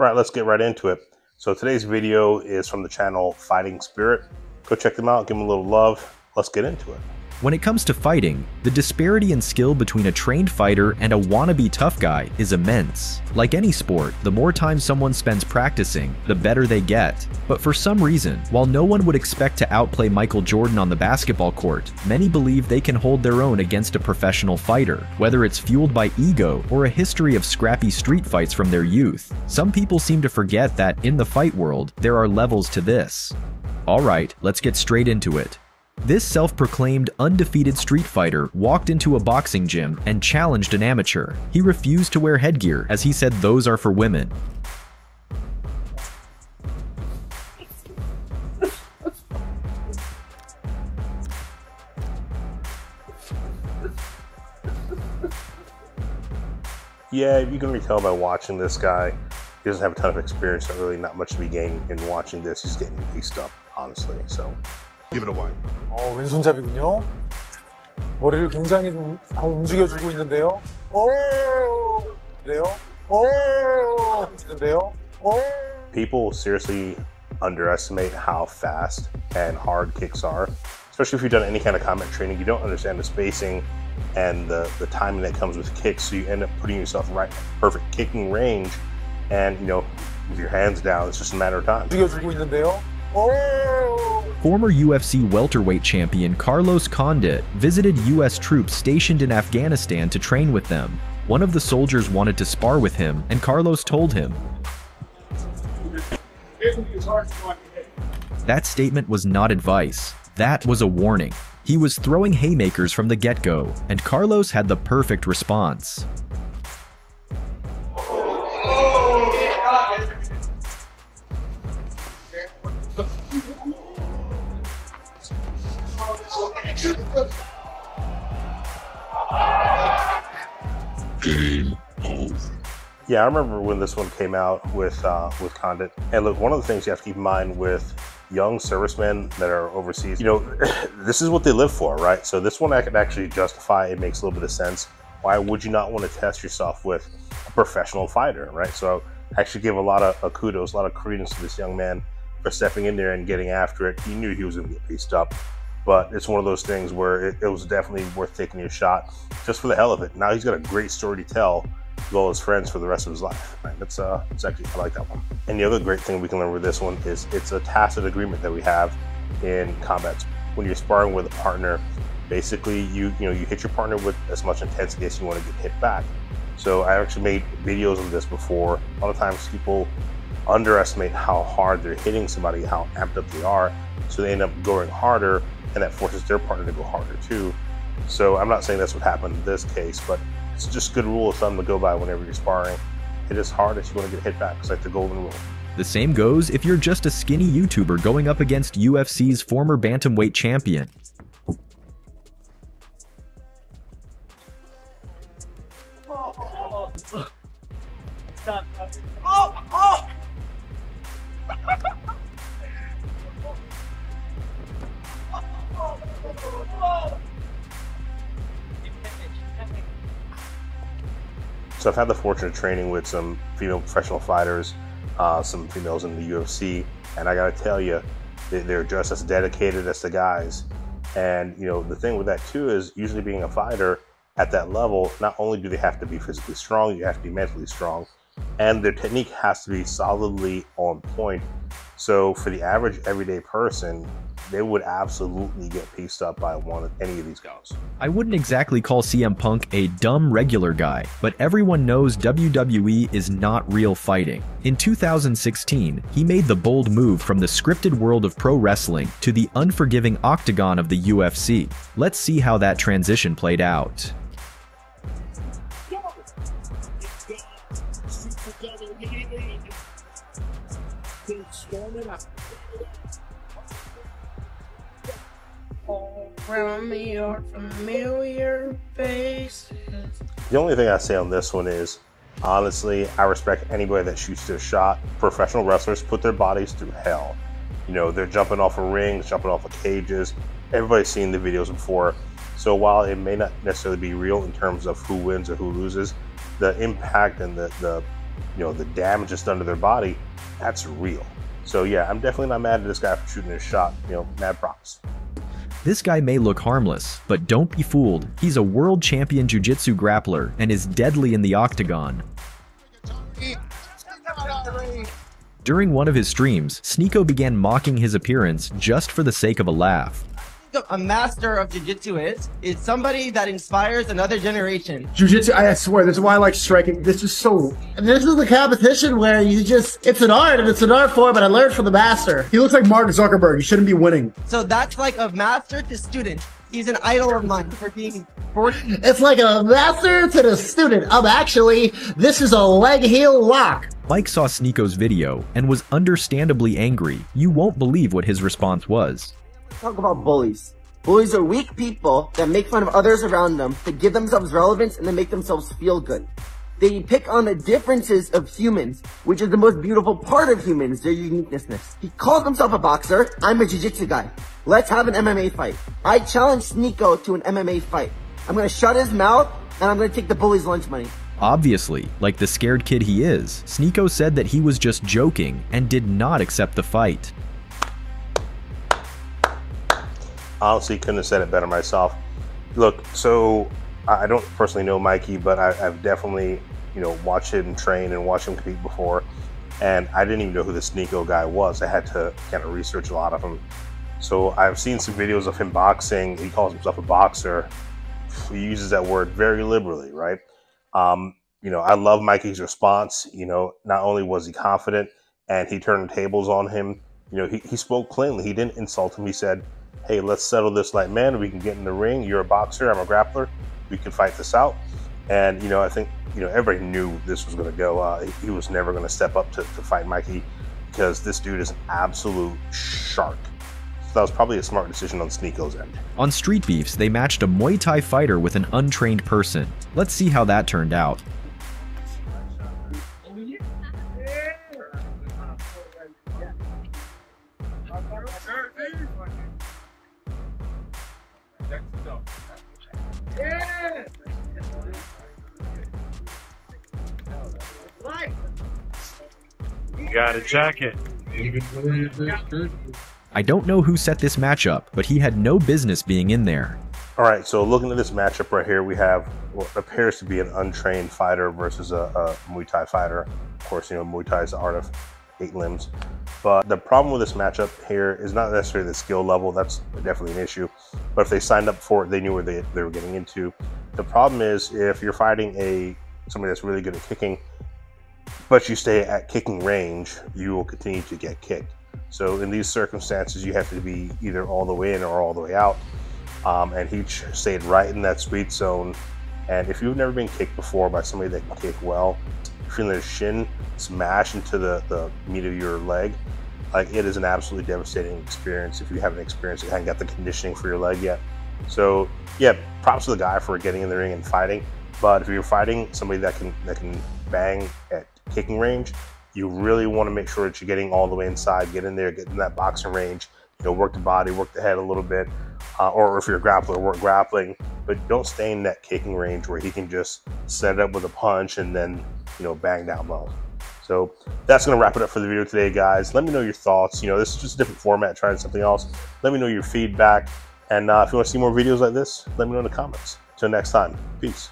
Right, let's get right into it. So today's video is from the channel Fighting Spirit. Go check them out, give them a little love. Let's get into it. When it comes to fighting, the disparity in skill between a trained fighter and a wannabe tough guy is immense. Like any sport, the more time someone spends practicing, the better they get. But for some reason, while no one would expect to outplay Michael Jordan on the basketball court, many believe they can hold their own against a professional fighter, whether it's fueled by ego or a history of scrappy street fights from their youth. Some people seem to forget that in the fight world, there are levels to this. Alright, let's get straight into it. This self-proclaimed undefeated street fighter walked into a boxing gym and challenged an amateur. He refused to wear headgear as he said those are for women. Yeah, you can really tell by watching this guy. He doesn't have a ton of experience, so really not much to be gained in watching this. He's getting pieced up, honestly, so give it a while. 왼손잡이군요. 머리를 굉장히 좀 움직여주고 있는데요. 그래요? 있는데요. People seriously underestimate how fast and hard kicks are. Especially if you've done any kind of combat training, you don't understand the spacing and the timing that comes with kicks, so you end up putting yourself right perfect kicking range, and you know, with your hands down, it's just a matter of time. 움직여주고 있는데요. Former UFC welterweight champion Carlos Condit visited U.S. troops stationed in Afghanistan to train with them. One of the soldiers wanted to spar with him, and Carlos told him. That statement was not advice. That was a warning. He was throwing haymakers from the get-go, and Carlos had the perfect response. Yeah, I remember when this one came out with Condit. And look, one of the things you have to keep in mind with young servicemen that are overseas, you know, this is what they live for, right? So this one I could actually justify. It makes a little bit of sense. Why would you not want to test yourself with a professional fighter, right? So I actually give a lot of kudos, a lot of credence to this young man for stepping in there and getting after it. He knew he was going to get pieced up, but it's one of those things where it was definitely worth taking your shot just for the hell of it. Now he's got a great story to tell with all his friends for the rest of his life. Right? It's actually, I like that one. And the other great thing we can learn with this one is it's a tacit agreement that we have in combat. When you're sparring with a partner, basically you hit your partner with as much intensity as you want to get hit back. So I actually made videos of this before. A lot of times people underestimate how hard they're hitting somebody, how amped up they are, so they end up going harder, and that forces their partner to go harder too. So I'm not saying that's what happened in this case, but it's just a good rule of thumb to go by whenever you're sparring. Hit as hard as you want to get hit back. It's like the golden rule. The same goes if you're just a skinny YouTuber going up against UFC's former bantamweight champion. So I've had the fortune of training with some female professional fighters, some females in the UFC, and I gotta tell you, they're just as dedicated as the guys. And you know, the thing with that too is usually being a fighter at that level, not only do they have to be physically strong, you have to be mentally strong, and their technique has to be solidly on point. So for the average everyday person, they would absolutely get pieced up by any of these guys. I wouldn't exactly call CM Punk a dumb regular guy, but everyone knows WWE is not real fighting. In 2016, he made the bold move from the scripted world of pro wrestling to the unforgiving octagon of the UFC. Let's see how that transition played out. Familiar faces. The only thing I say on this one is, honestly, I respect anybody that shoots their shot. Professional wrestlers put their bodies through hell. You know, they're jumping off of rings, jumping off of cages. Everybody's seen the videos before. So while it may not necessarily be real in terms of who wins or who loses, the impact and the the damage that's done to their body, that's real. So yeah, I'm definitely not mad at this guy for shooting his shot. Mad props. This guy may look harmless, but don't be fooled. He's a world champion jiu-jitsu grappler and is deadly in the octagon. During one of his streams, Sneako began mocking his appearance just for the sake of a laugh. A master of jiu-jitsu is somebody that inspires another generation. Jiu-jitsu, I swear, this is why I like striking. This is the competition where it's an art and it's an art form, but I learned from the master. He looks like Mark Zuckerberg. He shouldn't be winning. So that's like a master to student. He's an idol of mine for being 40. It's like a master to the student. This is a leg heel lock. Mike saw Sneako's video and was understandably angry. You won't believe what his response was. Talk about bullies. Bullies are weak people that make fun of others around them to give themselves relevance and to make themselves feel good. They pick on the differences of humans, which is the most beautiful part of humans, their uniqueness. He calls himself a boxer. I'm a jiu-jitsu guy. Let's have an MMA fight. I challenge Sneako to an MMA fight. I'm going to shut his mouth and I'm going to take the bully's lunch money. Obviously, like the scared kid he is, Sneako said that he was just joking and did not accept the fight. Honestly, couldn't have said it better myself. Look, so I don't personally know Mikey, but I've definitely, watched him train and watched him compete before. And I didn't even know who the Sneako guy was. I had to kind of research a lot of him. So I've seen some videos of him boxing. He calls himself a boxer. He uses that word very liberally, right? I love Mikey's response. Not only was he confident and he turned the tables on him, he spoke plainly. He didn't insult him. He said, hey, let's settle this like men. We can get in the ring. You're a boxer. I'm a grappler. We can fight this out. And, I think, everybody knew this was going to go. He was never going to step up to fight Mikey because this dude is an absolute shark. So that was probably a smart decision on Sneako's end. On Street Beefs, they matched a Muay Thai fighter with an untrained person. Let's see how that turned out. You got a jacket. I don't know who set this matchup, but he had no business being in there. All right, so looking at this matchup right here, we have what appears to be an untrained fighter versus a Muay Thai fighter. Of course, Muay Thai is the art of 8 limbs. But the problem with this matchup here is not necessarily the skill level. That's definitely an issue. But if they signed up for it, they knew where they were getting into. The problem is if you're fighting somebody that's really good at kicking, but you stay at kicking range, you will continue to get kicked. So in these circumstances, you have to be either all the way in or all the way out. And he stayed right in that sweet zone. And if you've never been kicked before by somebody that can kick well, feeling their shin smash into the meat of your leg, like, it is an absolutely devastating experience if you haven't experienced it, haven't got the conditioning for your leg yet. So yeah, props to the guy for getting in the ring and fighting. But if you're fighting somebody that can bang at kicking range, you really want to make sure that you're getting all the way inside, get in there, get in that boxing range, work the body, work the head a little bit, or if you're a grappler, work grappling, but don't stay in that kicking range where he can just set it up with a punch and then, bang down low. So that's going to wrap it up for the video today, guys. Let me know your thoughts. This is just a different format, trying something else. Let me know your feedback. And if you want to see more videos like this, let me know in the comments. Until next time, peace.